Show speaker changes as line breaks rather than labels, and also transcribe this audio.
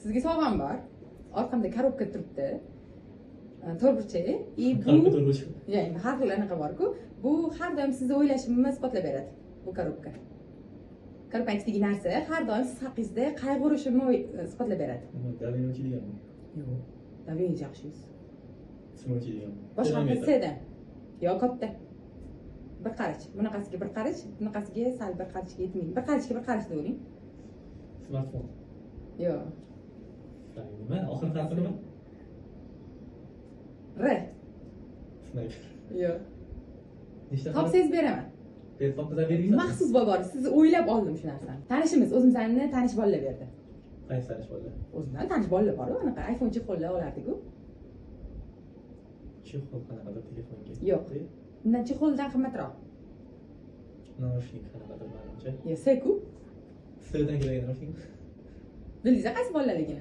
Sizga sovg'am bor. Orqamda korobka turibdi. To'rtburchak.
Korobka to'rtburchak.
Ya'ni har xil anaqa bor-ku. Bu har doim sizni o'ylashimni isbotlab beradi. Bu korobka. Korobkaning ichidagi narsa har doim siz haqingizda qayg'urishimni isbotlab beradi.
Davinchi deganmi?
Yo'q. Davinchi yaxshisiz.
Smochi deganmi?
Boshqa qilsa-da. Yo katta. Bir qarich. Bunaqasiga bir qarich, bunaqasiga sal bir qarichga yetmaydi. Bir qarichga bir qarich deyvering.
Smartfon.
Yo'q.
Nima? Oxirgi harfi nima?
R.
Sniper.
Yo'q.
Nechta?
Topsangiz beraman.
Telefonda beringizmi?
Maxsus bor. Sizni o'ylab oldim shu narsani. Tanishimiz, o'zimizlarni tanish bolalar berdi.
Qaysi tanish bolalar?
O'zimdan tanish bolalar bor-ku, anaqa iPhone chexollar olardi-ku.
Chexol qanaqadir telefonga?
Yo'q. Undan chexoldan qimmatroq.
Naushnik qanaqadir manimcha.
Yo, S-ku.
Sirdan kelgan naushnik.
Bildingizmi qaysi bolaligini?